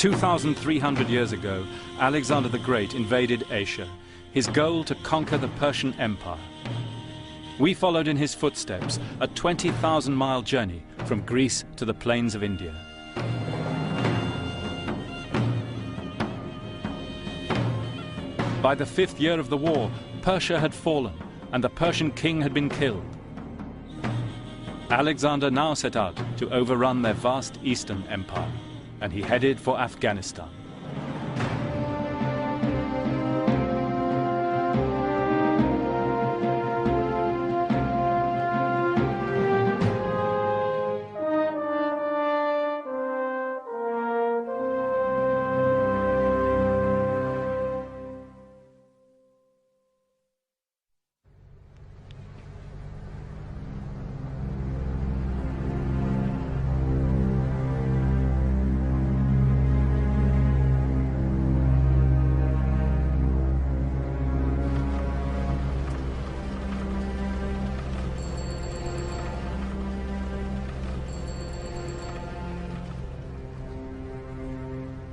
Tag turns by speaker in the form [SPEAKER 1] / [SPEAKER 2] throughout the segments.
[SPEAKER 1] 2,300 years ago, Alexander the Great invaded Asia, his goal to conquer the Persian Empire. We followed in his footsteps, a 20,000-mile journey from Greece to the plains of India. By the 5th year of the war, Persia had fallen, and the Persian king had been killed. Alexander now set out to overrun their vast eastern empire, and he headed for Afghanistan.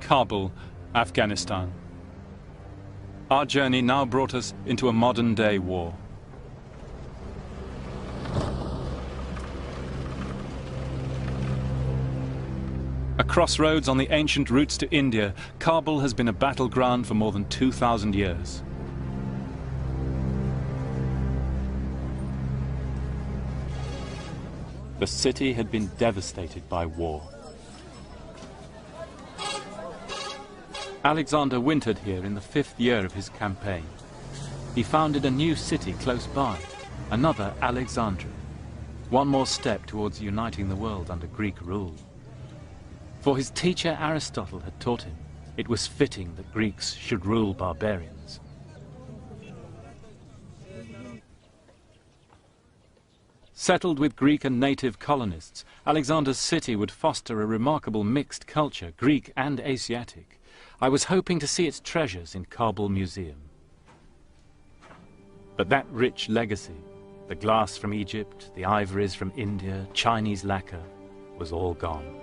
[SPEAKER 1] Kabul, Afghanistan. Our journey now brought us into a modern-day war. A crossroads on the ancient routes to India, Kabul has been a battleground for more than 2,000 years. The city had been devastated by war. Alexander wintered here in the 5th year of his campaign. He founded a new city close by, another Alexandria, one more step towards uniting the world under Greek rule. For his teacher Aristotle had taught him it was fitting that Greeks should rule barbarians. Settled with Greek and native colonists, Alexander's city would foster a remarkable mixed culture, Greek and Asiatic. I was hoping to see its treasures in Kabul Museum. But that rich legacy, the glass from Egypt, the ivories from India, Chinese lacquer, was all gone.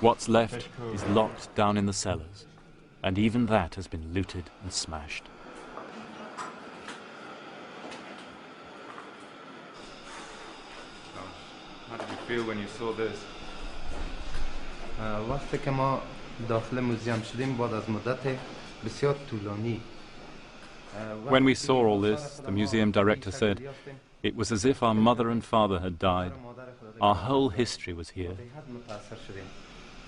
[SPEAKER 1] What's left is locked down in the cellars, and even that has been looted and smashed.
[SPEAKER 2] How did you feel when you saw this?
[SPEAKER 3] وقتی که ما داخل موزیم شدیم بعد از مدت بسیار طولانی.
[SPEAKER 1] When we saw all this, the museum director said, it was as if our mother and father had died. Our whole history was here.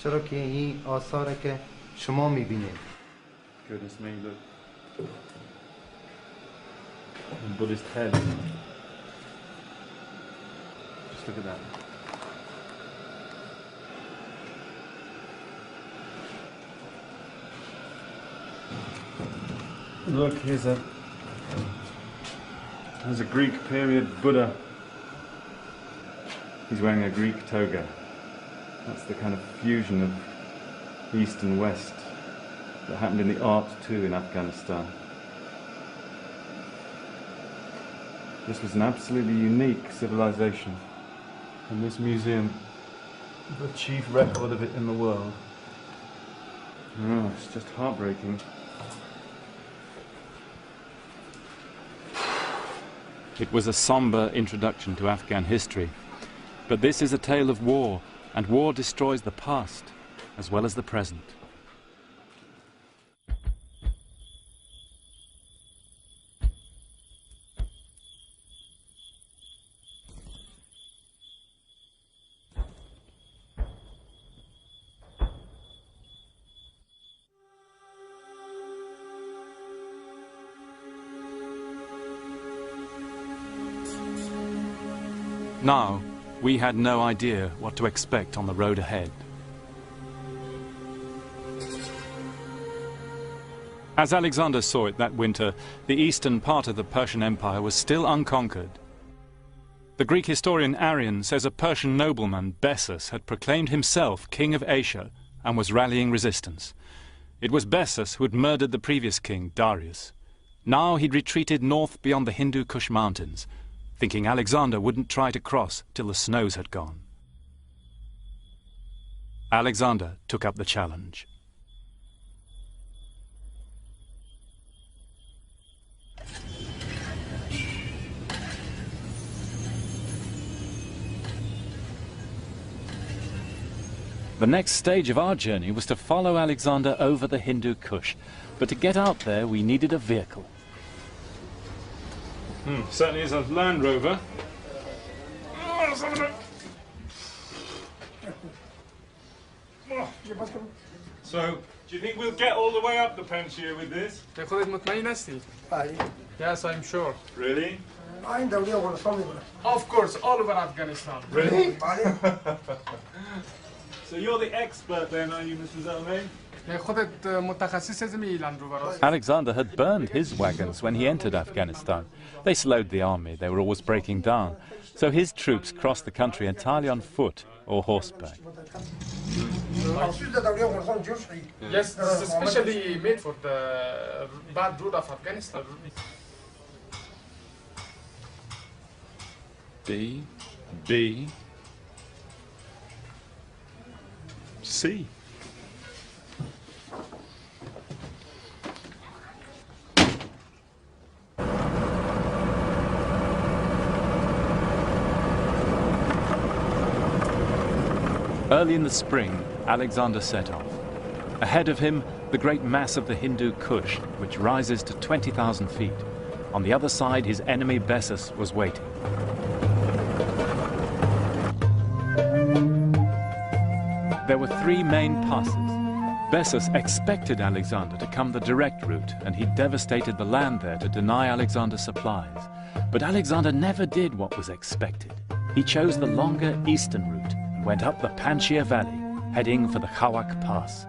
[SPEAKER 3] چرا که این آثاری که شما می‌بینید.
[SPEAKER 2] Goodness me, look. A Buddhist head. Just look at that. Look, there's a Greek period Buddha. He's wearing a Greek toga. That's the kind of fusion of East and West that happened in the art too in Afghanistan. This was an absolutely unique civilization, and this museum, the chief record of it in the world. Oh, it's just heartbreaking.
[SPEAKER 1] It was a somber introduction to Afghan history, but this is a tale of war, and war destroys the past as well as the present. Now, we had no idea what to expect on the road ahead. As Alexander saw it that winter, the eastern part of the Persian Empire was still unconquered. The Greek historian Arrian says a Persian nobleman, Bessus, had proclaimed himself king of Asia and was rallying resistance. It was Bessus who had murdered the previous king, Darius. Now he'd retreated north beyond the Hindu Kush mountains, thinking Alexander wouldn't try to cross till the snows had gone. Alexander took up the challenge. The next stage of our journey was to follow Alexander over the Hindu Kush, but to get out there we needed a vehicle.
[SPEAKER 2] Certainly is a Land Rover. So, do you think we'll get all the way up the Panjshir with this?
[SPEAKER 4] Yes, I'm sure.
[SPEAKER 2] Really?
[SPEAKER 4] Of course, all over Afghanistan.
[SPEAKER 2] Really? So you're the expert then, are you, Mr. Zalmay?
[SPEAKER 1] Alexander had burned his wagons when he entered Afghanistan. They slowed the army, they were always breaking down. So his troops crossed the country entirely on foot or horseback.
[SPEAKER 4] Yes, this is especially made for the bad road of Afghanistan.
[SPEAKER 1] B, B, C. Early in the spring, Alexander set off. Ahead of him, the great mass of the Hindu Kush, which rises to 20,000 feet. On the other side, his enemy Bessus was waiting. There were three main passes. Bessus expected Alexander to come the direct route, and he devastated the land there to deny Alexander supplies. But Alexander never did what was expected. He chose the longer eastern route and went up the Panjshir Valley, heading for the Khawak Pass.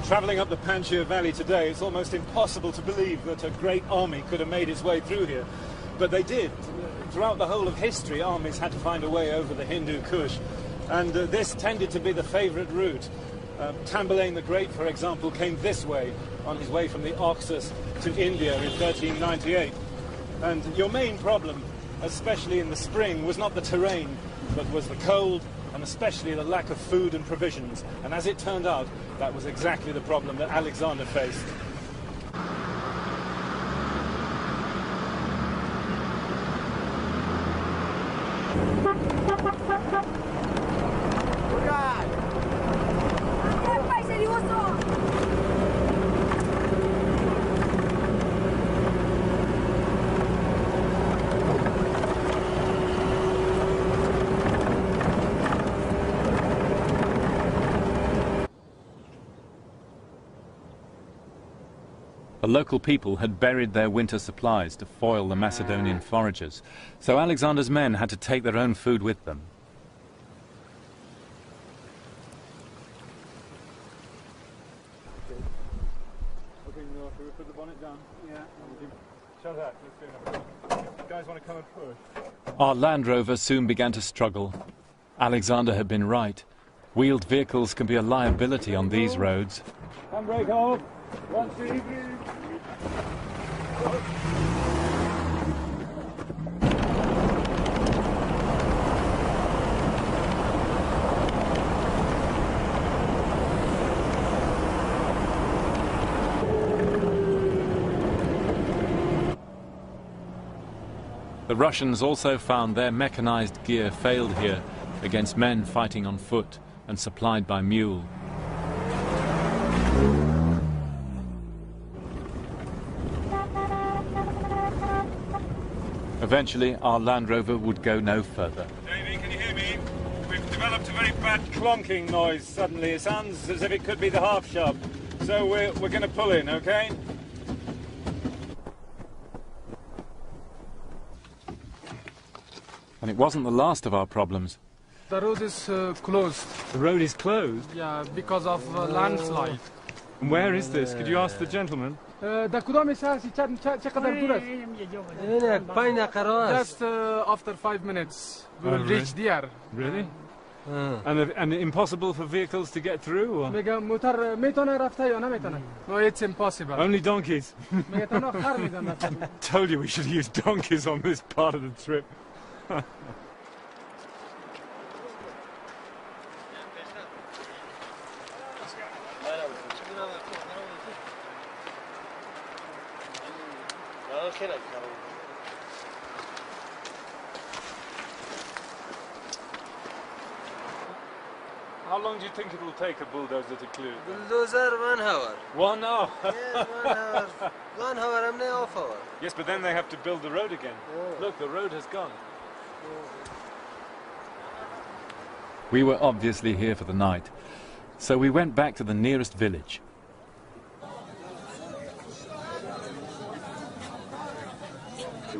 [SPEAKER 2] Travelling up the Panjshir Valley today, it's almost impossible to believe that a great army could have made its way through here. But they did. Throughout the whole of history, armies had to find a way over the Hindu Kush, and this tended to be the favourite route. Tamburlaine the Great, for example, came this way on his way from the Oxus to India in 1398. And your main problem, especially in the spring, was not the terrain, but was the cold, and especially the lack of food and provisions. And as it turned out, that was exactly the problem that Alexander faced.
[SPEAKER 1] The local people had buried their winter supplies to foil the Macedonian foragers, so Alexander's men had to take their own food with them.
[SPEAKER 2] Okay, should we put the bonnet down? Yeah. Shut up, let's do it. You guys want to come and push?
[SPEAKER 1] Our Land Rover soon began to struggle. Alexander had been right. Wheeled vehicles can be a liability on these roads.
[SPEAKER 2] Handbrake off. 1, 2, 3.
[SPEAKER 1] The Russians also found their mechanized gear failed here against men fighting on foot and supplied by mule. Eventually, our Land Rover would go no further.
[SPEAKER 2] Davey, can you hear me? We've developed a very bad clonking noise suddenly. It sounds as if it could be the half shop. So we're going to pull in, okay?
[SPEAKER 1] And it wasn't the last of our problems.
[SPEAKER 4] The road is closed.
[SPEAKER 2] The road is closed?
[SPEAKER 4] Yeah, because of landslide.
[SPEAKER 2] And where is this? Could you ask the gentleman?
[SPEAKER 4] Just after 5 minutes, we will reach there.
[SPEAKER 2] Really? And impossible for vehicles to get through? Or?
[SPEAKER 4] No, it's impossible.
[SPEAKER 2] Only donkeys? Told you we should use donkeys on this part of the trip. How long do you think it will take a bulldozer to clear?
[SPEAKER 5] Bulldozer 1 hour.
[SPEAKER 2] 1 hour?
[SPEAKER 5] Yes, 1 hour. 1 hour, I'm not off hour.
[SPEAKER 2] Yes, but then they have to build the road again.
[SPEAKER 5] Oh.
[SPEAKER 2] Look, the road has gone.
[SPEAKER 1] We were obviously here for the night, so we went back to the nearest village.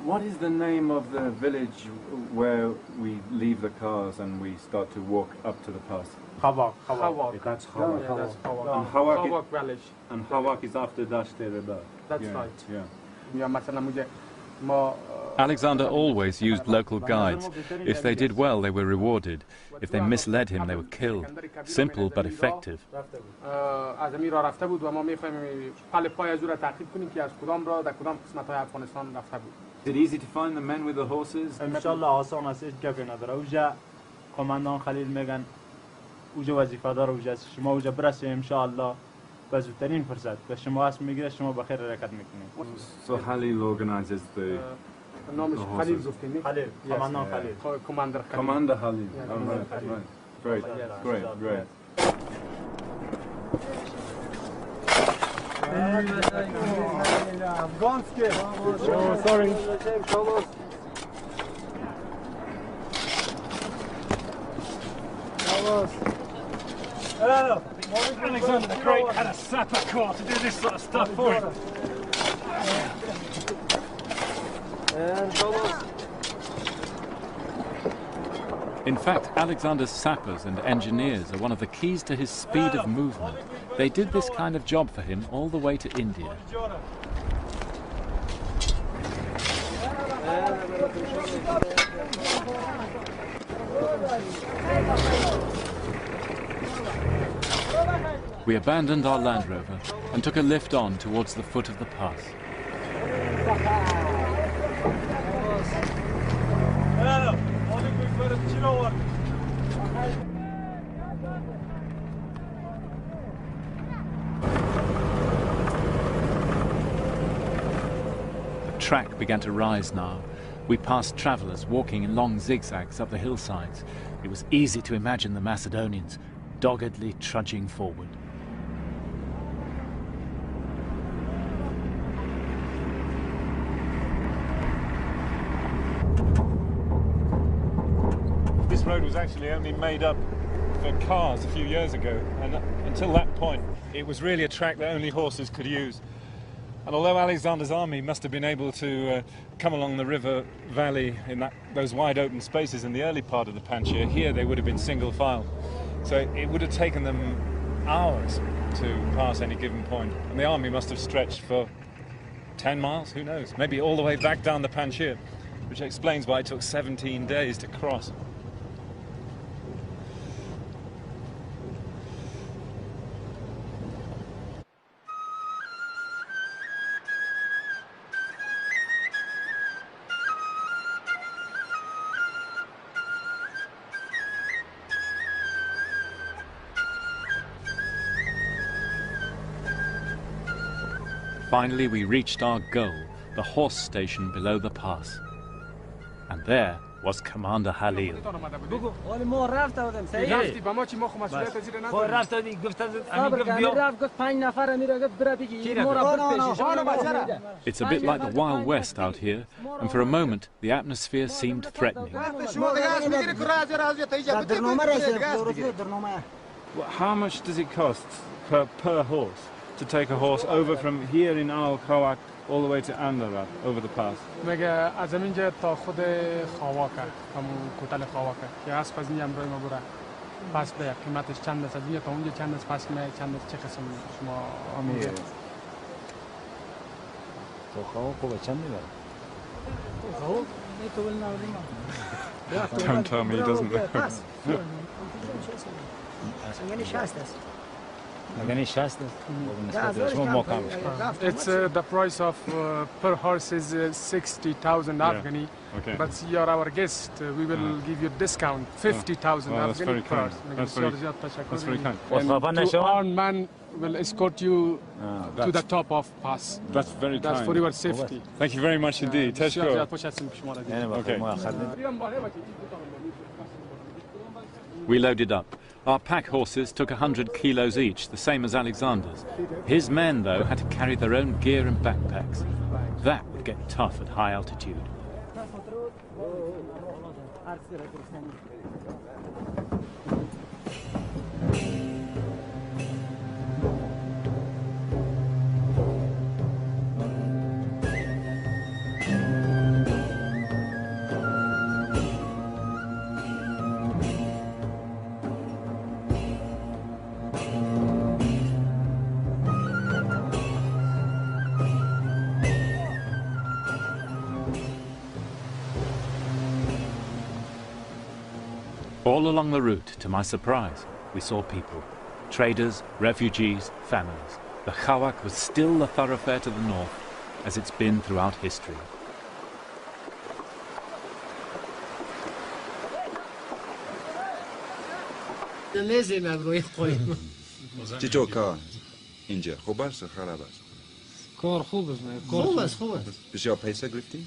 [SPEAKER 2] What is the name of the village where we leave the cars and we start to walk up to the pass?
[SPEAKER 4] Hawak.
[SPEAKER 2] That's
[SPEAKER 4] Hawak. Yeah, that's Hawak.
[SPEAKER 2] And Hawak,
[SPEAKER 4] Hawak village.
[SPEAKER 2] And Hawak is after Dasht Reba.
[SPEAKER 4] That's
[SPEAKER 2] yeah,
[SPEAKER 4] right.
[SPEAKER 2] Yeah.
[SPEAKER 1] Alexander always used local guides. If they did well, they were rewarded. If they misled him, they were killed. Simple but effective.
[SPEAKER 2] Is it easy to find the men with the horses?
[SPEAKER 6] انشالله آسان است هیچ گپی نداره اوجا کماندان خلیل میگن اوجا وظیفه دار اوجا شما اوجا برسید انشالله به زودترین فرصت به شما اسم میگیره شما بخیر حرکت میکنید.
[SPEAKER 2] So Halil organizes the
[SPEAKER 4] Khalil Zuftini.
[SPEAKER 6] خلیل کماندان خلیل.
[SPEAKER 4] Commander Khalil.
[SPEAKER 2] Commander Halil.
[SPEAKER 4] Yeah,
[SPEAKER 2] Oh,
[SPEAKER 4] Commander
[SPEAKER 2] right,
[SPEAKER 4] Khalil.
[SPEAKER 2] right. Great, great.
[SPEAKER 6] Afghanski.
[SPEAKER 2] Oh, sorry. Alexander the Great had a sapper corps to do this sort of stuff for him.
[SPEAKER 1] In fact, Alexander's sappers and engineers are one of the keys to his speed of movement. They did this kind of job for him all the way to India. We abandoned our Land Rover and took a lift on towards the foot of the pass. The track began to rise now. We passed travellers walking in long zigzags up the hillsides. It was easy to imagine the Macedonians doggedly trudging forward.
[SPEAKER 2] This road was actually only made up for cars a few years ago, and until that point it was really a track that only horses could use. And although Alexander's army must have been able to come along the river valley in those wide open spaces in the early part of the Panjshir, here they would have been single file. So it would have taken them hours to pass any given point. And the army must have stretched for 10 miles, who knows, maybe all the way back down the Panjshir, which explains why it took 17 days to cross.
[SPEAKER 1] Finally, we reached our goal, the horse station below the pass. And there was Commander Halil. It's a bit like the Wild West out here, and for a moment the atmosphere seemed threatening.
[SPEAKER 2] How much does it cost per horse to take a horse over from here in Al Khawak all the way to Andarat, over the pass.
[SPEAKER 4] میگه از اینجا تا خود خواکه همون کوتل خواکه که اسب از اینجا امروز ما بره پس به قیمتش چند است از اینجا تا اونجا چند است پس نه چند است چه قسم شما میگه
[SPEAKER 7] تو خواک خوبه چند میبره خواک
[SPEAKER 2] Don't tell me he doesn't know.
[SPEAKER 4] It's the price of per horse is 60,000 Afghani.
[SPEAKER 2] Okay.
[SPEAKER 4] But you're our guest. We will give you discount 50,000
[SPEAKER 2] that's very
[SPEAKER 4] Afghani per
[SPEAKER 2] kind.
[SPEAKER 4] horse.
[SPEAKER 2] That's very kind.
[SPEAKER 4] And two armed men will escort you to the top of pass.
[SPEAKER 2] That's very
[SPEAKER 4] That's
[SPEAKER 2] kind.
[SPEAKER 4] for your safety.
[SPEAKER 2] Thank you very much indeed. Teshko. Okay.
[SPEAKER 1] We loaded up. Our pack horses took 100 kilos each, the same as Alexander's. His men, though, had to carry their own gear and backpacks. That would get tough at high altitude. All along the route, to my surprise, we saw people. Traders, refugees, families. The Khawak was still the thoroughfare to the north, as it's been throughout history.
[SPEAKER 8] چطور کار اینجا خوب است و خراب است؟
[SPEAKER 9] کار خوب است
[SPEAKER 8] بسیار پیسه گرفتی؟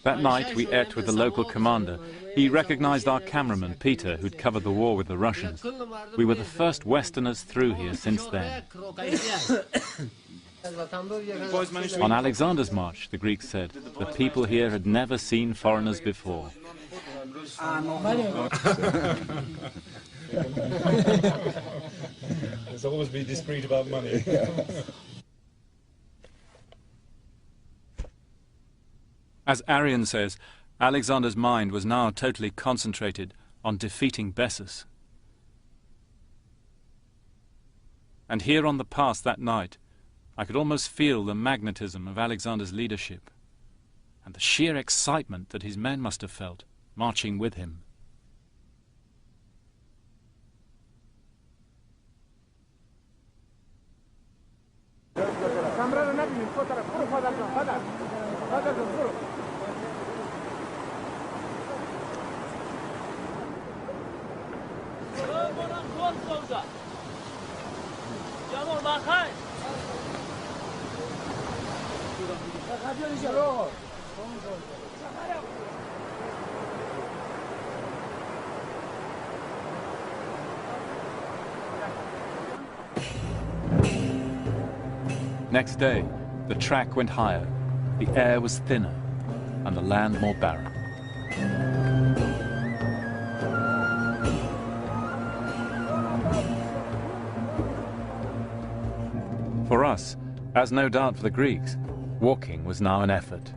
[SPEAKER 1] That night we ate with the local commander. He recognized our cameraman, Peter, who'd covered the war with the Russians. We were the first Westerners through here since then. On Alexander's march, the Greeks said, the people here had never seen foreigners before.
[SPEAKER 2] Let's always be discreet about money.
[SPEAKER 1] As Arian says, Alexander's mind was now totally concentrated on defeating Bessus. And here on the pass that night, I could almost feel the magnetism of Alexander's leadership and the sheer excitement that his men must have felt, marching with him. Next day, the track went higher, the air was thinner, and the land more barren. For us, as no doubt for the Greeks, walking was now an effort.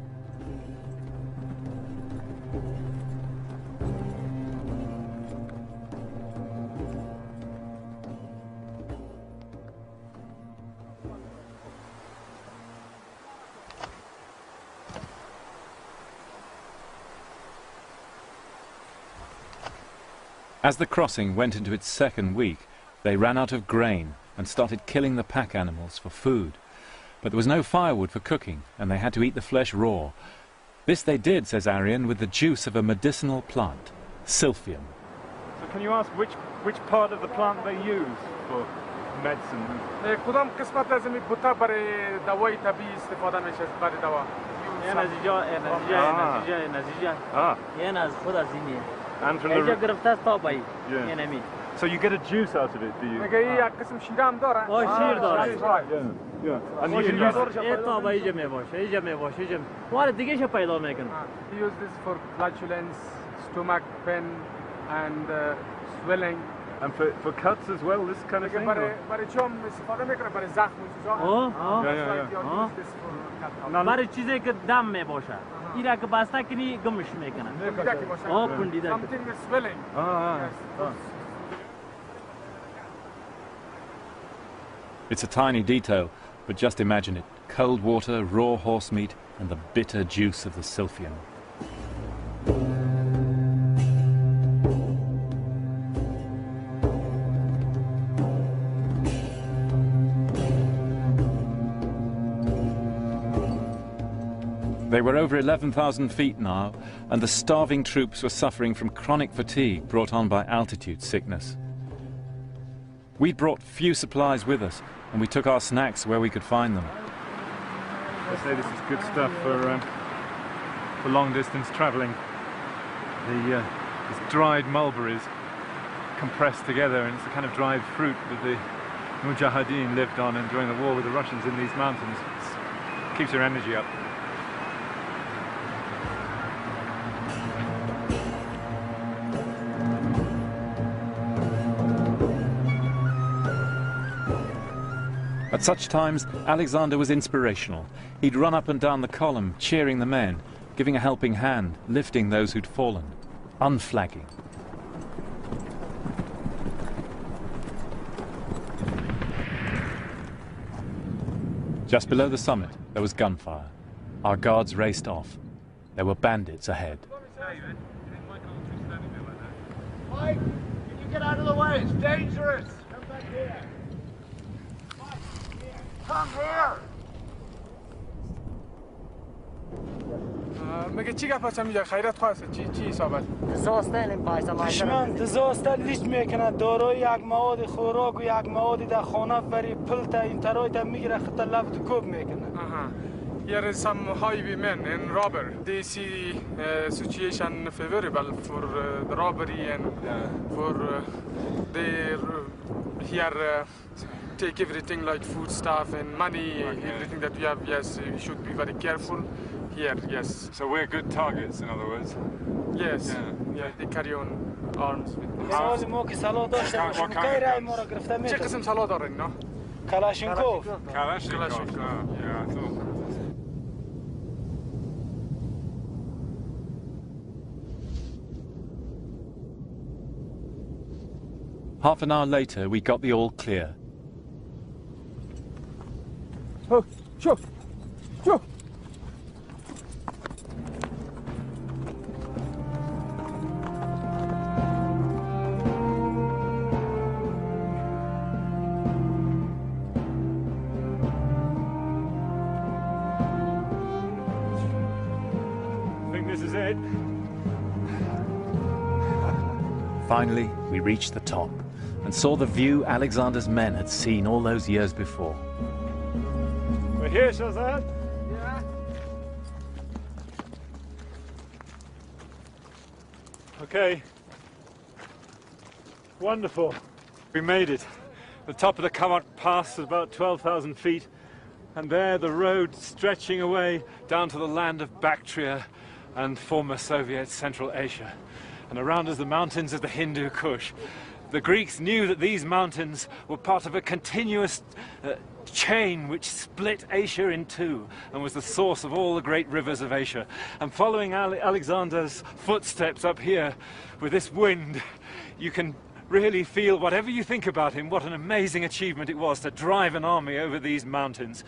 [SPEAKER 1] As the crossing went into its second week, they ran out of grain and started killing the pack animals for food. But there was no firewood for cooking, and they had to eat the flesh raw. This they did, says Arian, with the juice of a medicinal plant, silphium.
[SPEAKER 2] So can you ask which part of the plant they use for medicine?
[SPEAKER 4] کدام قسمت از این بوتا برای دوای طبیعی استفاده میشه برای دوا؟
[SPEAKER 2] And from the... So you get a juice out of it, do you?
[SPEAKER 4] میگه یک قسم شیر هم داره.
[SPEAKER 6] شیر داره.
[SPEAKER 2] Yeah. And you can
[SPEAKER 4] use this for flatulence, stomach pain, and swelling.
[SPEAKER 2] And for cuts as well, this kind of thing?
[SPEAKER 4] برای چوم استفاده میکنه برای زخم و چیزا.
[SPEAKER 10] برای چیزی که دم میباشه. اینا که بسته کنی گمش میکنه. کندیده.
[SPEAKER 4] Something is swelling.
[SPEAKER 1] It's a tiny detail, but just imagine it. Cold water, raw horse meat, and the bitter juice of the silphium. They were over 11,000 feet now, and the starving troops were suffering from chronic fatigue brought on by altitude sickness. We'd brought few supplies with us, and we took our snacks where we could find them.
[SPEAKER 2] I say this is good stuff for long-distance travelling. These dried mulberries compressed together, and it's the kind of dried fruit that the Mujahideen lived on and during the war with the Russians in these mountains. It keeps your energy up.
[SPEAKER 1] At such times, Alexander was inspirational. He'd run up and down the column, cheering the men, giving a helping hand, lifting those who'd fallen, unflagging. Just below the summit, there was gunfire. Our guards raced off. There were bandits ahead.
[SPEAKER 11] Mike, can you get out of the way? It's dangerous. Come back here. Come here.
[SPEAKER 4] مگه چی گپ هستم اینجا خیرت خواسته چی حسابت
[SPEAKER 10] دزاسته این پایسا
[SPEAKER 6] دشمن دزاسته لیست میکنه دارای یک مواد خوراک و یک مواد در خانه بری پلت این ترای تا میگیره خط لفت کوب میکنه.
[SPEAKER 4] Here is some highwaymen and robber. They see situation favorable for the robbery and for they here take everything like food stuff and money, everything that we have. Yes, we should be very careful here. Yes.
[SPEAKER 2] So we're good targets, in other words.
[SPEAKER 4] Yes. Yeah. They carry on arms with them.
[SPEAKER 6] سوال ما که سلا داشتیم شمکای رای ما را گرفته میشه.
[SPEAKER 4] چه قسم سلا دارین نه؟
[SPEAKER 6] کلاشینکوف.
[SPEAKER 2] Kalashnikov. Yeah, I thought.
[SPEAKER 1] Half an hour later, we got the all clear.
[SPEAKER 4] Oh, sure.
[SPEAKER 2] Think this is it?
[SPEAKER 1] Finally, we reached the top and saw the view Alexander's men had seen all those years before.
[SPEAKER 2] We're here, Shazad.
[SPEAKER 4] Yeah.
[SPEAKER 2] Okay. Wonderful. We made it. The top of the Kamak Pass is about 12,000 feet, and there the road stretching away down to the land of Bactria and former Soviet Central Asia. And around us the mountains of the Hindu Kush. The Greeks knew that these mountains were part of a continuous chain which split Asia in two and was the source of all the great rivers of Asia. And following Alexander's footsteps up here with this wind, you can really feel, whatever you think about him, what an amazing achievement it was to drive an army over these mountains.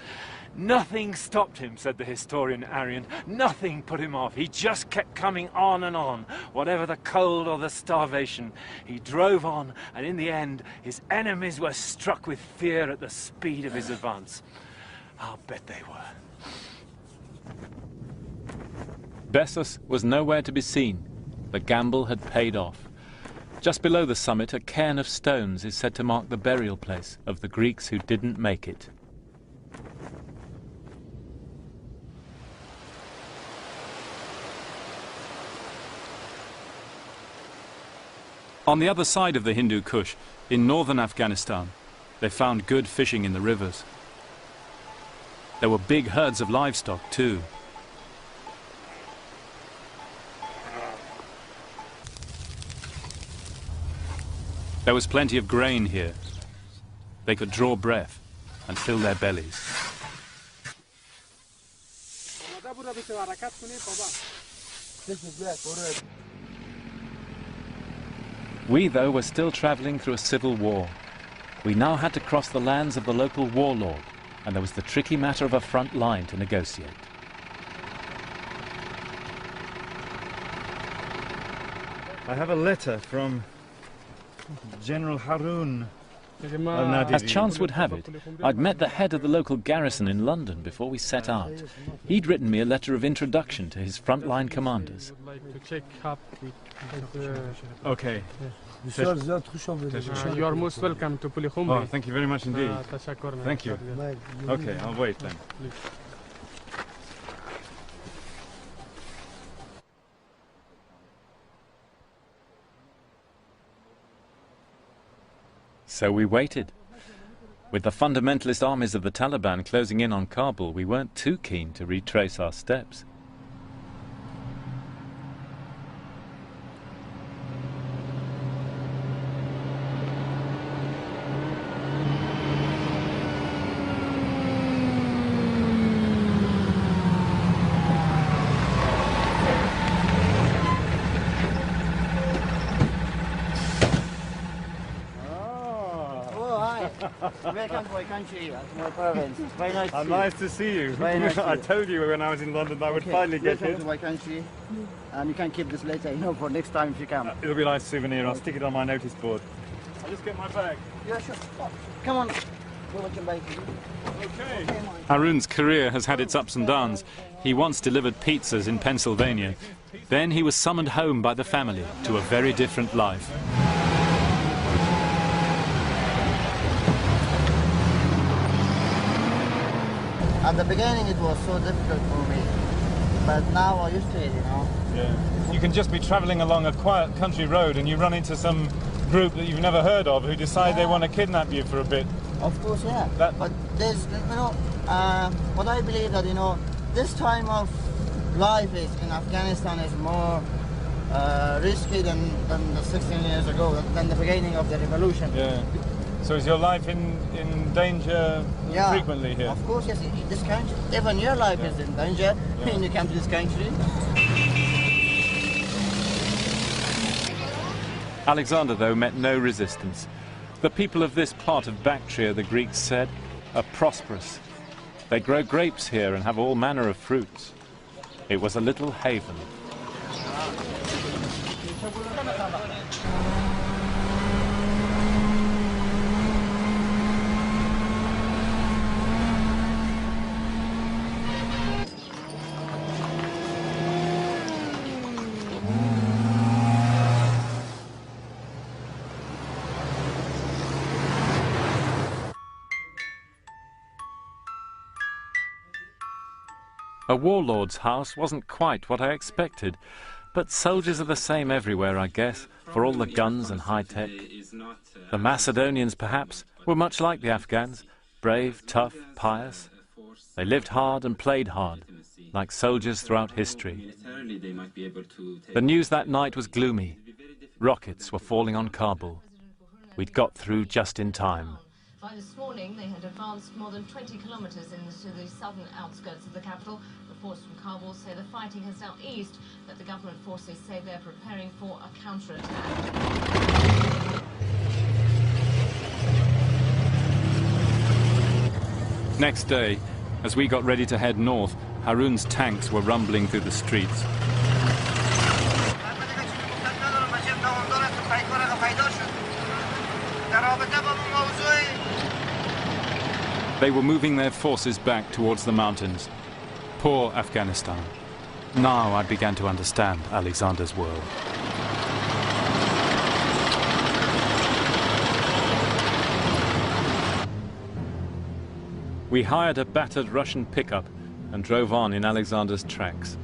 [SPEAKER 2] Nothing stopped him, said the historian Arian. Nothing put him off. He just kept coming on and on, whatever the cold or the starvation. He drove on, and in the end, his enemies were struck with fear at the speed of his advance. I'll bet they were.
[SPEAKER 1] Bessus was nowhere to be seen. The gamble had paid off. Just below the summit, a cairn of stones is said to mark the burial place of the Greeks who didn't make it. On the other side of the Hindu Kush, in northern Afghanistan, they found good fishing in the rivers. There were big herds of livestock too. There was plenty of grain here. They could draw breath and fill their bellies. We, though, were still travelling through a civil war. We now had to cross the lands of the local warlord, and there was the tricky matter of a front line to negotiate.
[SPEAKER 2] I have a letter from General Harun.
[SPEAKER 1] As chance would have it, I'd met the head of the local garrison in London before we set out. He'd written me a letter of introduction to his frontline commanders.
[SPEAKER 2] Okay.
[SPEAKER 4] You are most welcome to Pulikhumbi.
[SPEAKER 2] Oh, thank you very much indeed. Thank you. Okay, I'll wait then.
[SPEAKER 1] So we waited. With the fundamentalist armies of the Taliban closing in on Kabul, we weren't too keen to retrace our steps.
[SPEAKER 12] Welcome to my country, to my province. It's very nice to see you.
[SPEAKER 2] Nice to see you.
[SPEAKER 12] Very nice
[SPEAKER 2] I told you when I was in London I would finally get here.
[SPEAKER 12] Welcome to my country. And you can keep this later, you know, for next time if you come.
[SPEAKER 2] It'll be a nice souvenir. I'll stick it on my notice board. I'll just get my bag.
[SPEAKER 12] Yeah, sure. Oh, come on. Go with your bike.
[SPEAKER 2] Okay.
[SPEAKER 1] Harun's career has had its ups and downs. He once delivered pizzas in Pennsylvania. Then he was summoned home by the family to a very different life.
[SPEAKER 12] At the beginning it was so difficult for me, but now I used to it, you know.
[SPEAKER 2] Yeah. You can just be travelling along a quiet country road and you run into some group that you've never heard of who decide they want to kidnap you for a bit.
[SPEAKER 12] Of course, yeah. But there's, you know, what I believe that, you know, this time of life is in Afghanistan is more risky than the 16 years ago, than the beginning of the revolution.
[SPEAKER 2] Yeah. So is your life in danger frequently here?
[SPEAKER 12] Of course, yes. This country, even your life is in danger when you come to this country.
[SPEAKER 1] Alexander, though, met no resistance. The people of this part of Bactria, the Greeks said, are prosperous. They grow grapes here and have all manner of fruits. It was a little haven. A warlord's house wasn't quite what I expected, but soldiers are the same everywhere, I guess, for all the guns and high-tech. The Macedonians, perhaps, were much like the Afghans, brave, tough, pious. They lived hard and played hard, like soldiers throughout history. The news that night was gloomy. Rockets were falling on Kabul. We'd got through just in time.
[SPEAKER 13] By this morning, they had advanced more than 20 kilometres into the southern outskirts of the capital. Reports from Kabul say the fighting has now eased, but the government forces say they're preparing for a counterattack.
[SPEAKER 1] Next day, as we got ready to head north, Harun's tanks were rumbling through the streets. They were moving their forces back towards the mountains. Poor Afghanistan. Now I began to understand Alexander's world. We hired a battered Russian pickup and drove on in Alexander's tracks.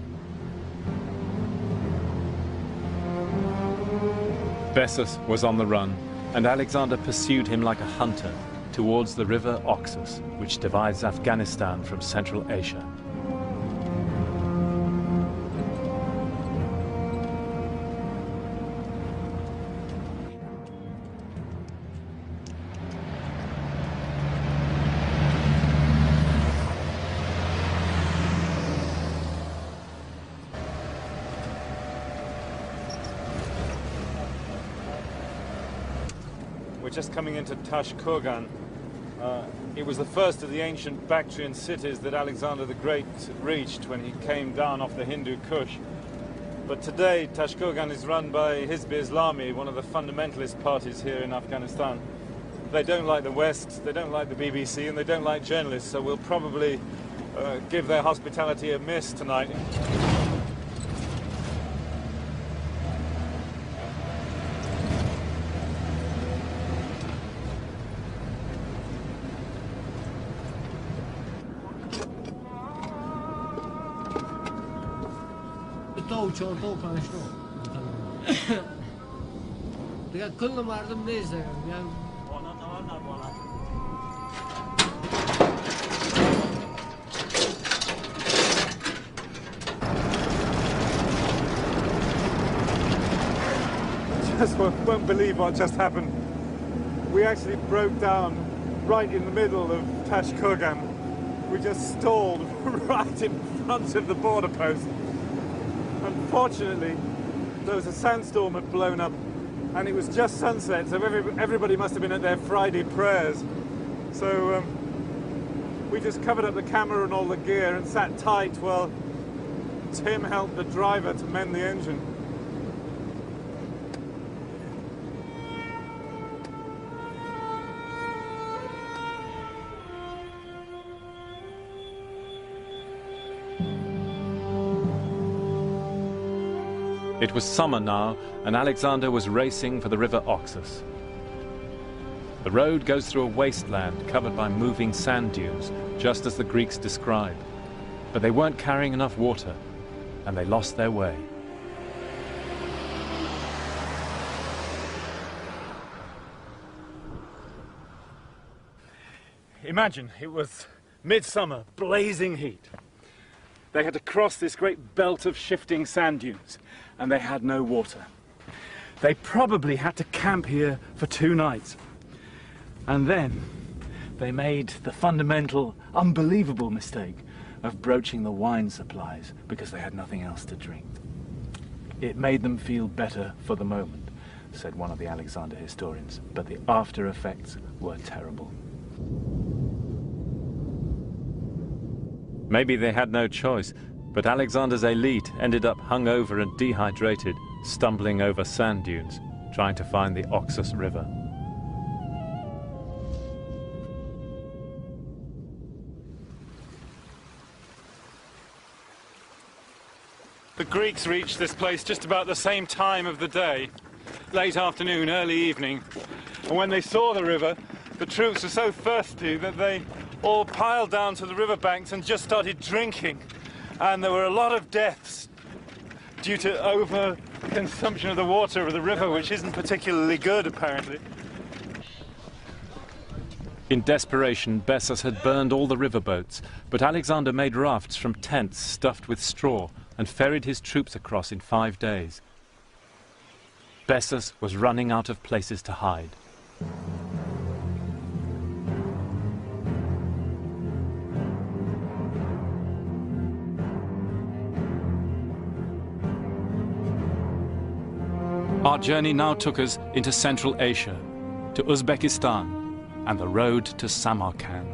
[SPEAKER 1] Bessus was on the run, and Alexander pursued him like a hunter towards the river Oxus, which divides Afghanistan from Central Asia.
[SPEAKER 2] just coming into Tashkurgan. It was the first of the ancient Bactrian cities that Alexander the Great reached when he came down off the Hindu Kush. But today, Tashkurgan is run by Hizb Islami, one of the fundamentalist parties here in Afghanistan. They don't like the West, they don't like the BBC, and they don't like journalists, so we'll probably give their hospitality a miss tonight.
[SPEAKER 9] چهارتا و پنجتا دیگه کل مردم نیست دیگه
[SPEAKER 2] Just won't believe what just happened. We actually broke down right in the middle of Tashkurgan. We just stalled right in front of the border post. Unfortunately, there was a sandstorm had blown up, and it was just sunset, so everybody must have been at their Friday prayers. So we just covered up the camera and all the gear and sat tight while Tim helped the driver to mend the engine.
[SPEAKER 1] It was summer now, and Alexander was racing for the river Oxus. The road goes through a wasteland covered by moving sand dunes, just as the Greeks describe. But they weren't carrying enough water, and they lost their way.
[SPEAKER 2] Imagine, it was midsummer, blazing heat. They had to cross this great belt of shifting sand dunes, and they had no water. They probably had to camp here for 2 nights. And then they made the fundamental, unbelievable mistake of broaching the wine supplies because they had nothing else to drink. It made them feel better for the moment, said one of the Alexander historians, but the after effects were terrible.
[SPEAKER 1] Maybe they had no choice, but Alexander's elite ended up hungover and dehydrated, stumbling over sand dunes, trying to find the Oxus River.
[SPEAKER 2] The Greeks reached this place just about the same time of the day, late afternoon, early evening. And when they saw the river, the troops were so thirsty that they all piled down to the riverbanks and just started drinking. And there were a lot of deaths due to over-consumption of the water of the river, which isn't particularly good, apparently.
[SPEAKER 1] In desperation, Bessus had burned all the riverboats, but Alexander made rafts from tents stuffed with straw and ferried his troops across in 5 days. Bessus was running out of places to hide. Our journey now took us into Central Asia, to Uzbekistan, and the road to Samarkand.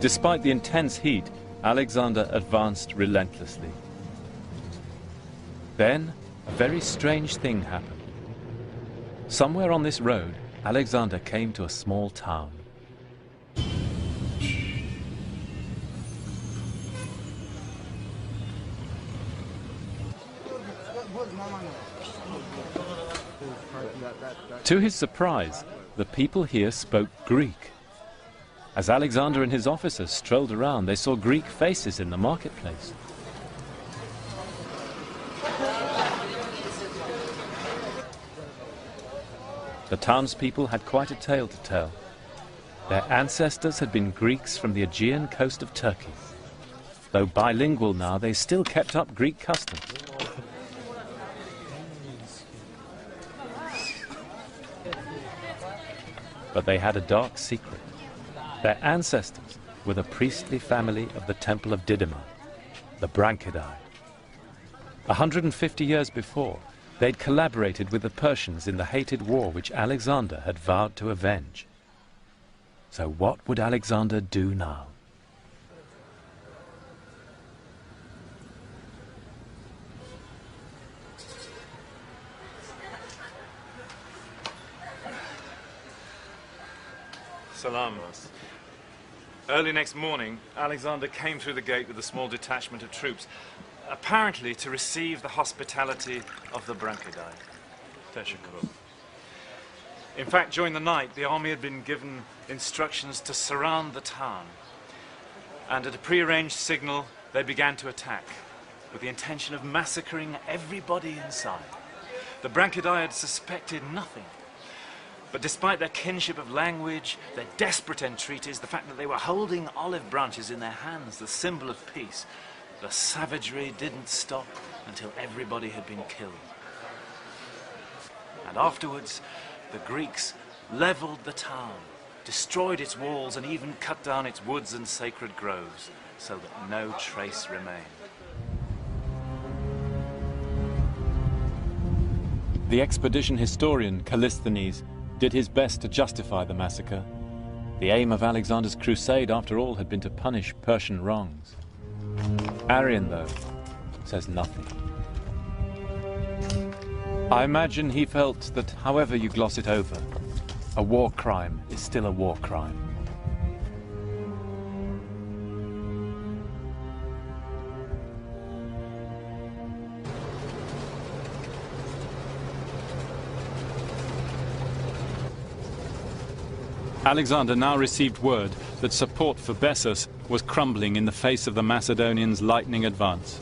[SPEAKER 1] Despite the intense heat, Alexander advanced relentlessly. Then, a very strange thing happened. Somewhere on this road, Alexander came to a small town. To his surprise, the people here spoke Greek. As Alexander and his officers strolled around, they saw Greek faces in the marketplace. The townspeople had quite a tale to tell. Their ancestors had been Greeks from the Aegean coast of Turkey. Though bilingual now, they still kept up Greek customs. But they had a dark secret. Their ancestors were the priestly family of the Temple of Didyma, the Branchidae. 150 years before, they'd collaborated with the Persians in the hated war which Alexander had vowed to avenge. So what would Alexander do now?
[SPEAKER 2] Salam. Early next morning, Alexander came through the gate with a small detachment of troops, apparently to receive the hospitality of the Branchidae. Teshakkur. In fact, during the night, the army had been given instructions to surround the town, and at a prearranged signal, they began to attack, with the intention of massacring everybody inside. The Branchidae had suspected nothing. But despite their kinship of language, their desperate entreaties, the fact that they were holding olive branches in their hands, the symbol of peace, the savagery didn't stop until everybody had been killed. And afterwards, the Greeks leveled the town, destroyed its walls, and even cut down its woods and sacred groves, so that no trace remained.
[SPEAKER 1] The expedition historian Callisthenes did his best to justify the massacre. The aim of Alexander's crusade, after all, had been to punish Persian wrongs. Arrian, though, says nothing. I imagine he felt that, however you gloss it over, a war crime is still a war crime. Alexander now received word that support for Bessus was crumbling in the face of the Macedonians' lightning advance.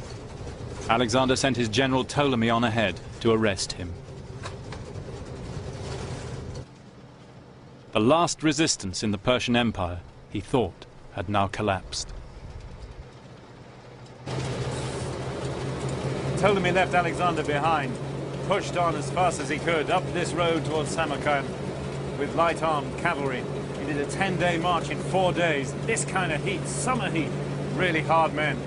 [SPEAKER 1] Alexander sent his general Ptolemy on ahead to arrest him. The last resistance in the Persian Empire, he thought, had now collapsed.
[SPEAKER 14] Ptolemy left Alexander behind, pushed on as fast as he could up this road towards Samarkand with light-armed cavalry. He did a 10-day march in 4 days. This kind of heat, summer heat, really hard men.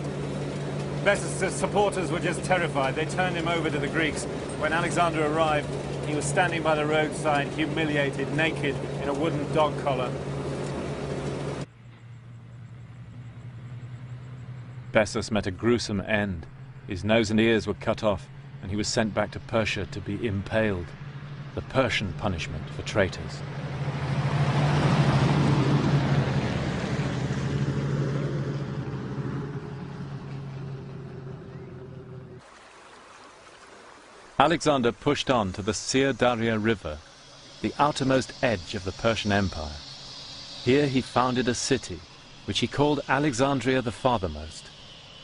[SPEAKER 14] Bessus' supporters were just terrified. They turned him over to the Greeks. When Alexander arrived, he was standing by the roadside, humiliated, naked, in a wooden dog collar.
[SPEAKER 1] Bessus met a gruesome end. His nose and ears were cut off, and he was sent back to Persia to be impaled. The Persian punishment for traitors. Alexander pushed on to the Sir Daria River, the outermost edge of the Persian Empire. Here he founded a city, which he called Alexandria the Farthermost.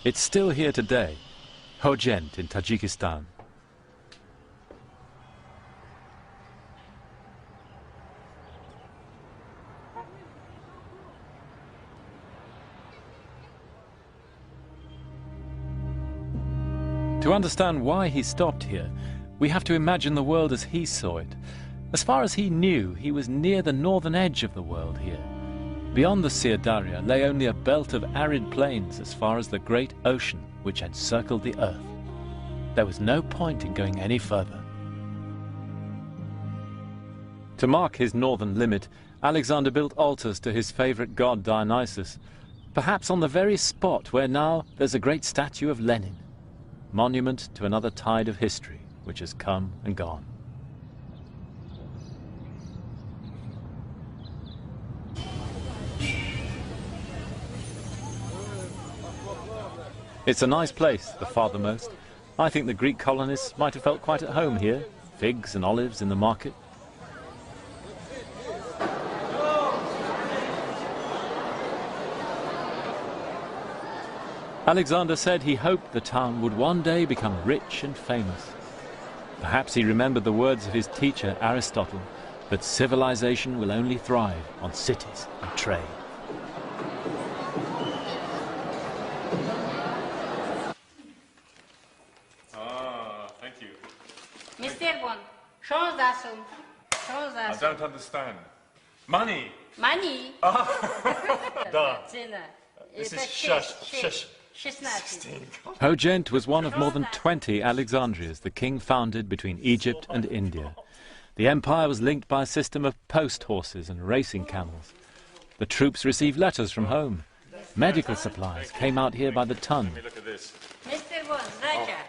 [SPEAKER 1] It's still here today, Khojent in Tajikistan. To understand why he stopped here, we have to imagine the world as he saw it. As far as he knew, he was near the northern edge of the world here. Beyond the Sir Daria lay only a belt of arid plains as far as the great ocean which had circled the earth. There was no point in going any further. To mark his northern limit, Alexander built altars to his favorite god Dionysus, perhaps on the very spot where now there's a great statue of Lenin. Monument to another tide of history which has come and gone. It's a nice place, the Farthermost. I think the Greek colonists might have felt quite at home here. Figs and olives in the market. Alexander said he hoped the town would one day become rich and famous. Perhaps he remembered the words of his teacher Aristotle, that civilization will only thrive on cities and trade.
[SPEAKER 2] Thank you.
[SPEAKER 15] Mr. Bond, 16 sum.
[SPEAKER 2] I don't understand. Money!
[SPEAKER 15] Money?
[SPEAKER 2] Da.
[SPEAKER 15] Cena.
[SPEAKER 2] This is shush, shush,
[SPEAKER 1] Hojent was one of more than 20 Alexandrias the king founded between Egypt and India. The empire was linked by a system of post horses and racing camels. The troops received letters from home. Medical supplies came out here by the ton.
[SPEAKER 14] Look at this.
[SPEAKER 15] Mr. Von,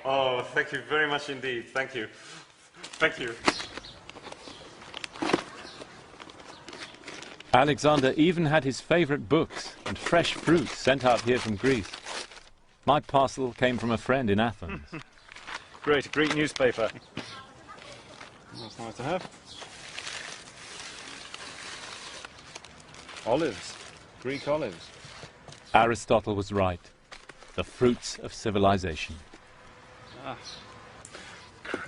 [SPEAKER 14] Oh, thank you very much indeed. Thank you. Thank you.
[SPEAKER 1] Alexander even had his favorite books and fresh fruit sent out here from Greece. My parcel came from a friend in Athens.
[SPEAKER 14] Great, Greek newspaper. That's nice to have. Olives. Greek olives.
[SPEAKER 1] Aristotle was right. The fruits of civilization.
[SPEAKER 14] Ah, great.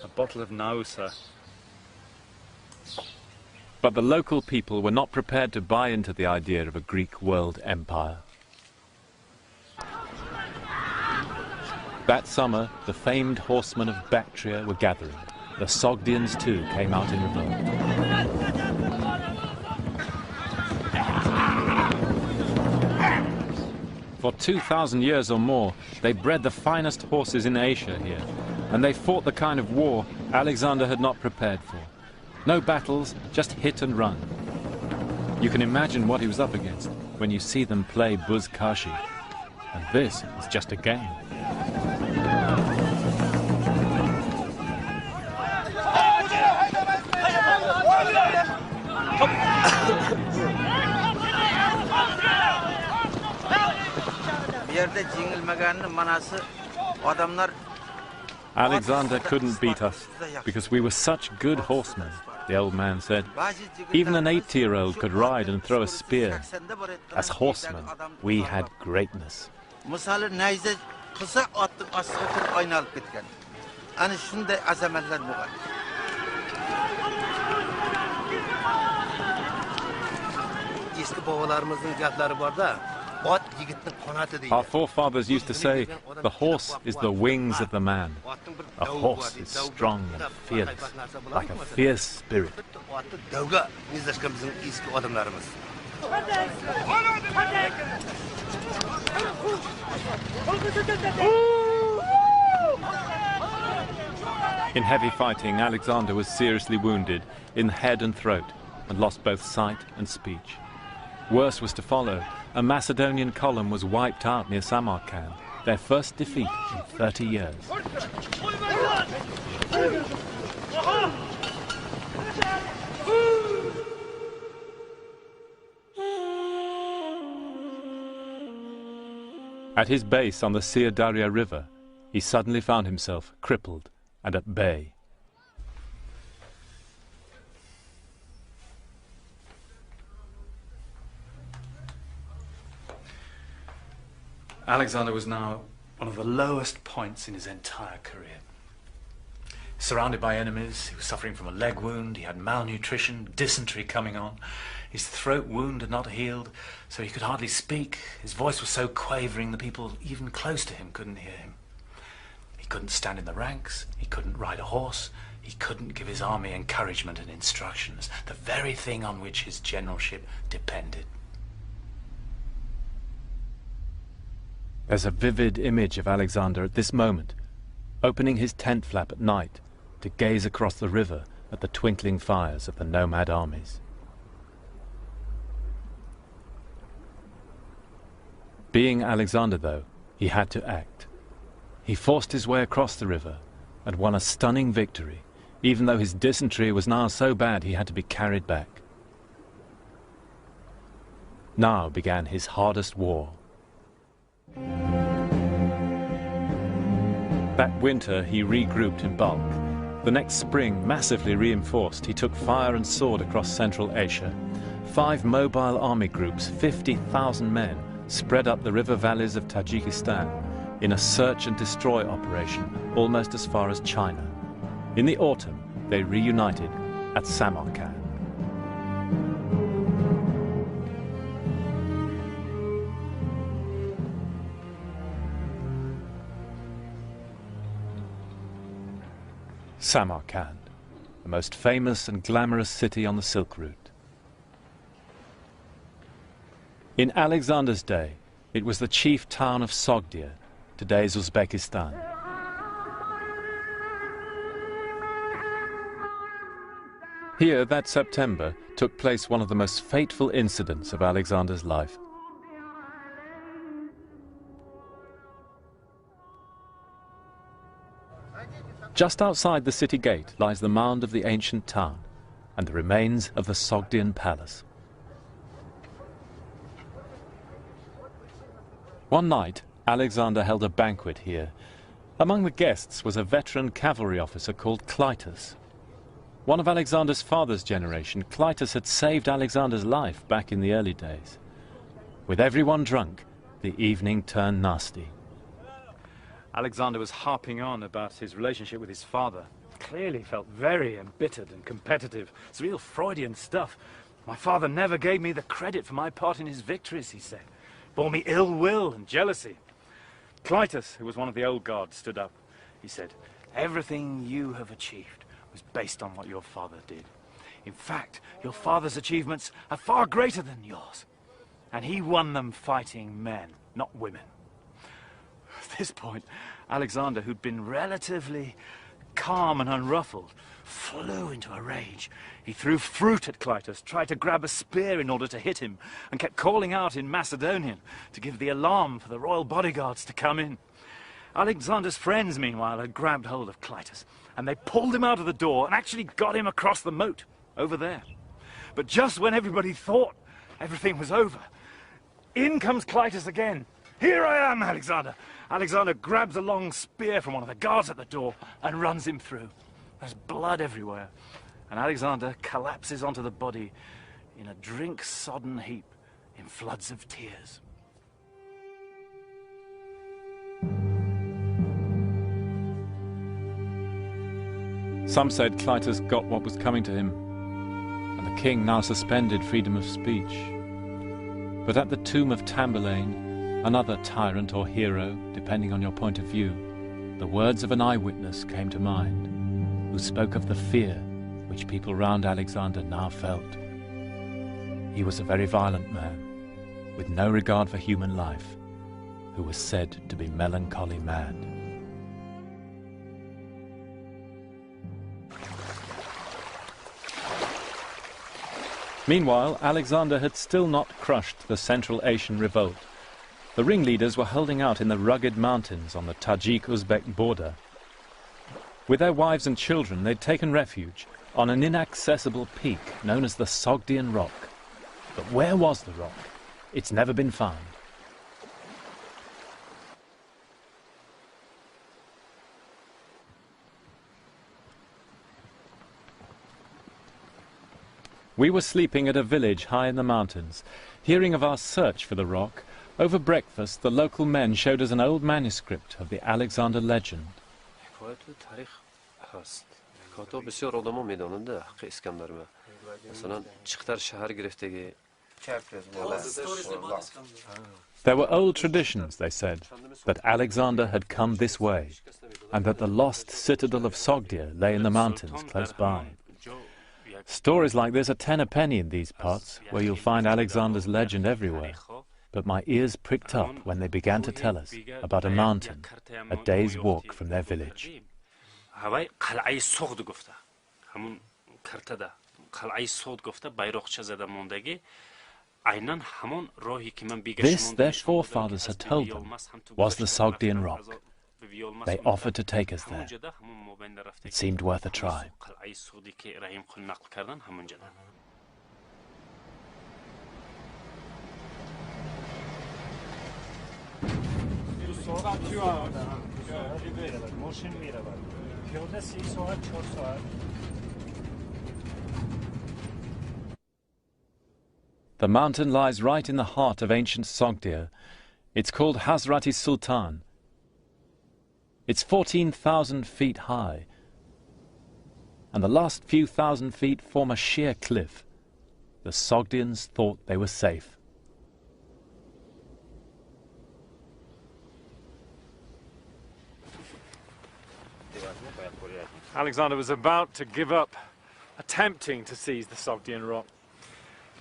[SPEAKER 14] A bottle of Nausa.
[SPEAKER 1] But the local people were not prepared to buy into the idea of a Greek world empire. That summer, the famed horsemen of Bactria were gathering. The Sogdians too came out in revolt. For 2,000 years or more, they bred the finest horses in Asia here, and they fought the kind of war Alexander had not prepared for. No battles, just hit and run. You can imagine what he was up against when you see them play buzkashi. And this is just a game. Alexander couldn't beat us because we were such good horsemen, the old man said. Even an 80-year-old could ride and throw a spear. As horsemen, we had greatness. Our forefathers used to say, the horse is the wings of the man. A horse is strong and fearless, like a fierce spirit. In heavy fighting, Alexander was seriously wounded in the head and throat and lost both sight and speech. Worse was to follow. A Macedonian column was wiped out near Samarkand, their first defeat in 30 years. At his base on the Sir Darya River, he suddenly found himself crippled and at bay.
[SPEAKER 16] Alexander was now one of the lowest points in his entire career. Surrounded by enemies, he was suffering from a leg wound, he had malnutrition, dysentery coming on. His throat wound had not healed, so he could hardly speak. His voice was so quavering the people even close to him couldn't hear him. He couldn't stand in the ranks, he couldn't ride a horse, he couldn't give his army encouragement and instructions, the very thing on which his generalship depended.
[SPEAKER 1] There's a vivid image of Alexander at this moment, opening his tent flap at night to gaze across the river at the twinkling fires of the nomad armies. Being Alexander, though, he had to act. He forced his way across the river and won a stunning victory, even though his dysentery was now so bad he had to be carried back. Now began his hardest war. That winter he regrouped in bulk. The next spring, massively reinforced, he took fire and sword across Central Asia. 5 mobile army groups, 50,000 men, spread up the river valleys of Tajikistan in a search and destroy operation almost as far as China. In the autumn, they reunited at Samarkand. Samarkand, the most famous and glamorous city on the Silk Route. In Alexander's day, It was the chief town of Sogdia, today's Uzbekistan. Here, that September, took place one of the most fateful incidents of Alexander's life. Just outside the city gate lies the mound of the ancient town and the remains of the Sogdian palace. One night, Alexander held a banquet here. Among the guests was a veteran cavalry officer called Clitus. One of Alexander's father's generation, Clitus had saved Alexander's life back in the early days. With everyone drunk, the evening turned nasty.
[SPEAKER 14] Alexander was harping on about his relationship with his father. Clearly felt very embittered and competitive. It's real Freudian stuff. My father never gave me the credit for my part in his victories, he said. Bore me ill will and jealousy. Clitus, who was one of the old guards, stood up. He said, "Everything you have achieved was based on what your father did. In fact, your father's achievements are far greater than yours. And he won them fighting men, not women." At this point, Alexander, who'd been relatively calm and unruffled, flew into a rage. He threw fruit at Clitus, tried to grab a spear in order to hit him, and kept calling out in Macedonian to give the alarm for the royal bodyguards to come in. Alexander's friends, meanwhile, had grabbed hold of Clitus, and they pulled him out of the door and actually got him across the moat, over there. But just when everybody thought everything was over, in comes Clitus again. "Here I am, Alexander!" Alexander grabs a long spear from one of the guards at the door and runs him through. There's blood everywhere, and Alexander collapses onto the body in a drink-sodden heap in floods of tears.
[SPEAKER 1] Some said Clitus got what was coming to him, and the king now suspended freedom of speech. But at the tomb of Tamburlaine, another tyrant or hero, depending on your point of view, the words of an eyewitness came to mind, who spoke of the fear which people round Alexander now felt. He was a very violent man, with no regard for human life, who was said to be melancholy mad. Meanwhile, Alexander had still not crushed the Central Asian revolt. The ringleaders were holding out in the rugged mountains on the Tajik-Uzbek border. With their wives and children, they'd taken refuge on an inaccessible peak known as the Sogdian Rock. But where was the rock? It's never been found. We were sleeping at a village high in the mountains. Hearing of our search for the rock, over breakfast the local men showed us an old manuscript of the Alexander legend. There were old traditions, they said, that Alexander had come this way, and that the lost citadel of Sogdia lay in the mountains close by. Stories like this are 10 a penny in these parts, where you'll find Alexander's legend everywhere. But my ears pricked up when they began to tell us about a mountain, a day's walk from their village. This, their forefathers had told them, was the Sogdian Rock. They offered to take us there. It seemed worth a try. The mountain lies right in the heart of ancient Sogdia. It's called Hazrati Sultan. It's 14,000 feet high, and the last few thousand feet form a sheer cliff. The Sogdians thought they were safe.
[SPEAKER 14] Alexander was about to give up, attempting to seize the Sogdian Rock.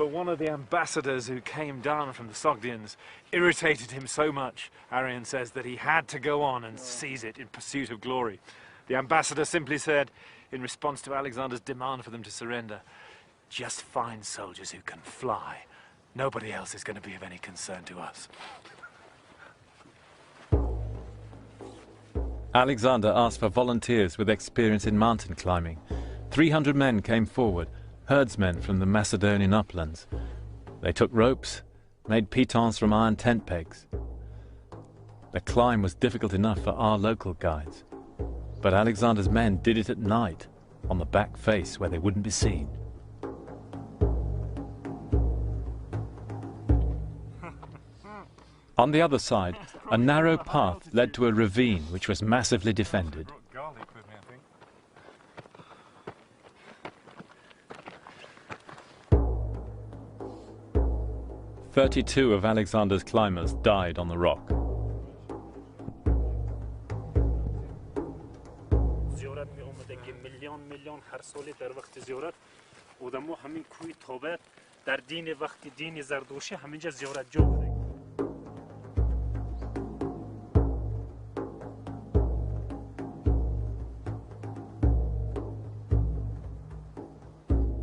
[SPEAKER 14] But one of the ambassadors who came down from the Sogdians irritated him so much, Arian says, that he had to go on and seize it in pursuit of glory. The ambassador simply said, in response to Alexander's demand for them to surrender, "Just find soldiers who can fly. Nobody else is going to be of any concern to us."
[SPEAKER 1] Alexander asked for volunteers with experience in mountain climbing. 300 men came forward, herdsmen from the Macedonian uplands. They took ropes, made pitons from iron tent pegs. The climb was difficult enough for our local guides, but Alexander's men did it at night, on the back face where they wouldn't be seen. On the other side, a narrow path led to a ravine which was massively defended. 32 of Alexander's climbers died on the rock.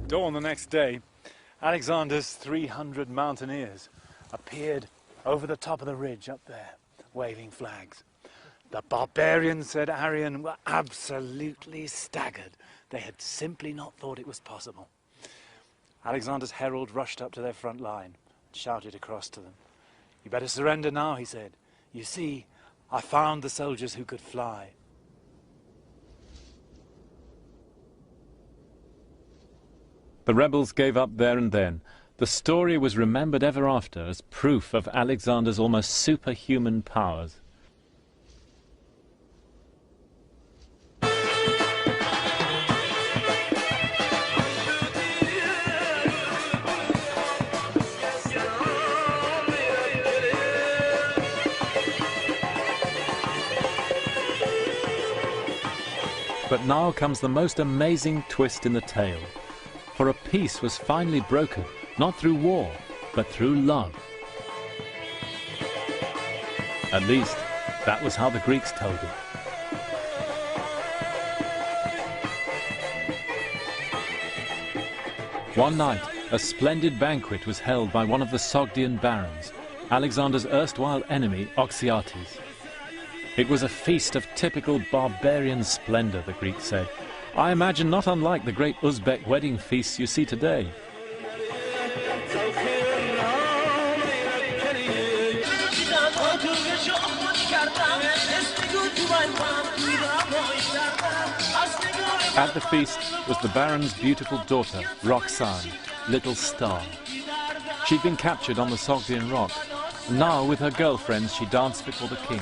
[SPEAKER 14] Dawn the next day, Alexander's 300 mountaineers appeared over the top of the ridge up there, waving flags. The barbarians, said Arian, were absolutely staggered. They had simply not thought it was possible. Alexander's herald rushed up to their front line and shouted across to them. "You better surrender now," he said. "You see, I found the soldiers who could fly."
[SPEAKER 1] The rebels gave up there and then. The story was remembered ever after as proof of Alexander's almost superhuman powers. But now comes the most amazing twist in the tale. For a peace was finally broken, not through war, but through love. At least, that was how the Greeks told it. One night, a splendid banquet was held by one of the Sogdian barons, Alexander's erstwhile enemy, Oxyates. It was a feast of typical barbarian splendor, the Greeks said. I imagine not unlike the great Uzbek wedding feasts you see today. At the feast was the Baron's beautiful daughter, Roxanne, Little Star. She'd been captured on the Sogdian rock. Now, with her girlfriends, she danced before the king.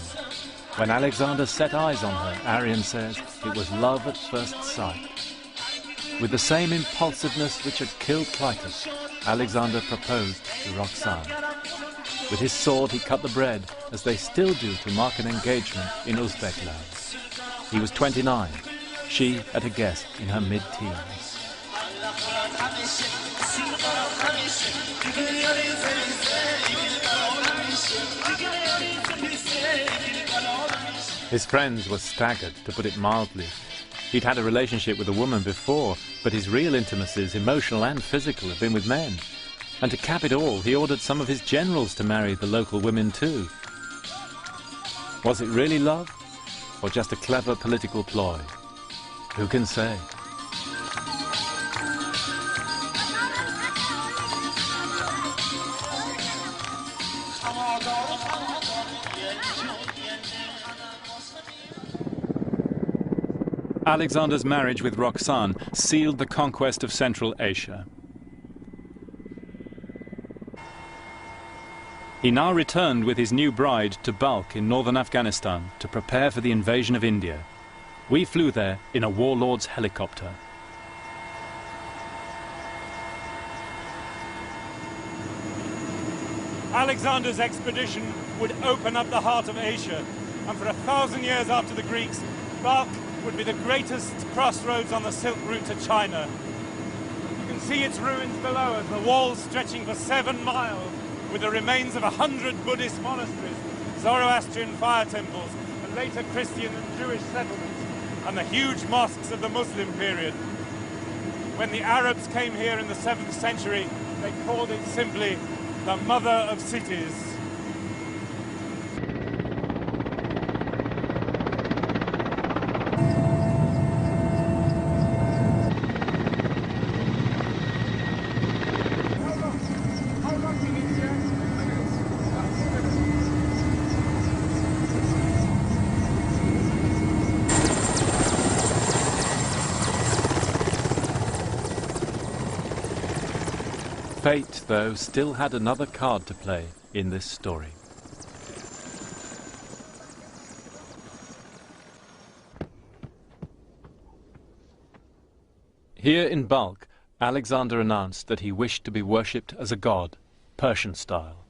[SPEAKER 1] When Alexander set eyes on her, Arian says, it was love at first sight. With the same impulsiveness which had killed Clitus, Alexander proposed to Roxanne. With his sword he cut the bread, as they still do to mark an engagement in Uzbek land. He was 29, she, at a guess, in her mid-teens. His friends were staggered, to put it mildly. He'd had a relationship with a woman before, but his real intimacies, emotional and physical, had been with men. And to cap it all, he ordered some of his generals to marry the local women too. Was it really love, or just a clever political ploy? Who can say? Alexander's marriage with Roxanne sealed the conquest of Central Asia. He now returned with his new bride to Balkh in northern Afghanistan to prepare for the invasion of India. We flew there in a warlord's helicopter.
[SPEAKER 14] Alexander's expedition would open up the heart of Asia, and for 1,000 years after the Greeks, Balkh would be the greatest crossroads on the Silk Route to China. You can see its ruins below us, the walls stretching for 7 miles, with the remains of 100 Buddhist monasteries, Zoroastrian fire temples, and later Christian and Jewish settlements, and the huge mosques of the Muslim period. When the Arabs came here in the 7th century, they called it simply the Mother of Cities.
[SPEAKER 1] Fate, though, still had another card to play in this story. Here in Balkh, Alexander announced that he wished to be worshipped as a god, Persian style.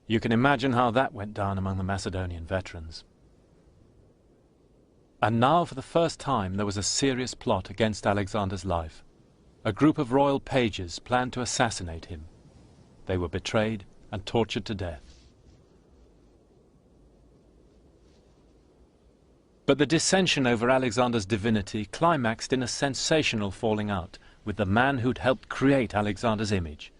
[SPEAKER 1] You can imagine how that went down among the Macedonian veterans. And now, for the first time, there was a serious plot against Alexander's life. A group of royal pages planned to assassinate him. They were betrayed and tortured to death. But the dissension over Alexander's divinity climaxed in a sensational falling out with the man who'd helped create Alexander's image,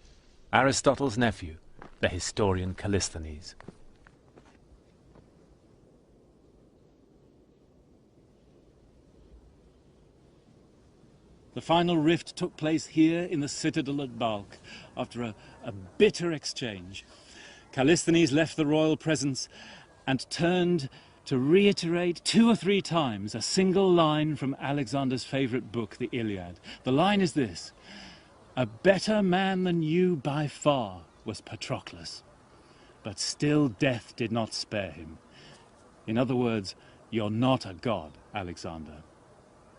[SPEAKER 1] Aristotle's nephew, the historian Callisthenes.
[SPEAKER 14] The final rift took place here in the citadel at Balkh after a bitter exchange. Callisthenes left the royal presence and turned to reiterate 2 or 3 times a single line from Alexander's favourite book, the Iliad. The line is this: "A better man than you by far was Patroclus, but still death did not spare him." In other words, you're not a god, Alexander.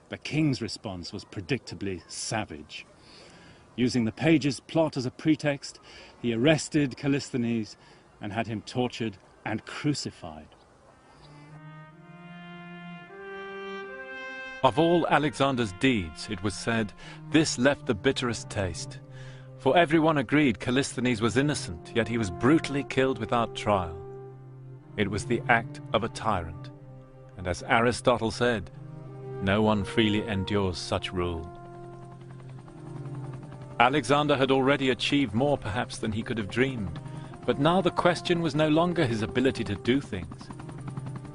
[SPEAKER 14] The king's response was predictably savage. Using the page's plot as a pretext, he arrested Callisthenes and had him tortured and crucified.
[SPEAKER 1] Of all Alexander's deeds, it was said, this left the bitterest taste. For everyone agreed Callisthenes was innocent, yet he was brutally killed without trial. It was the act of a tyrant, and as Aristotle said, no one freely endures such rule. Alexander had already achieved more perhaps than he could have dreamed, but now the question was no longer his ability to do things,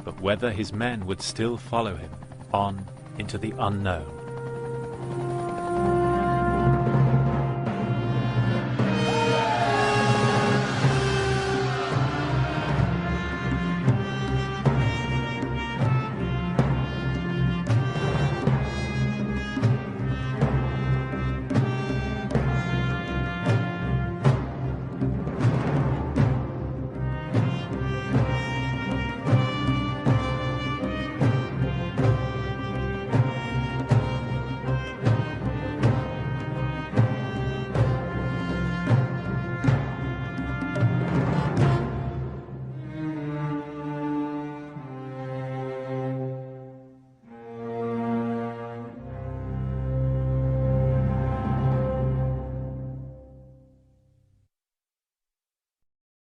[SPEAKER 1] but whether his men would still follow him on into the unknown.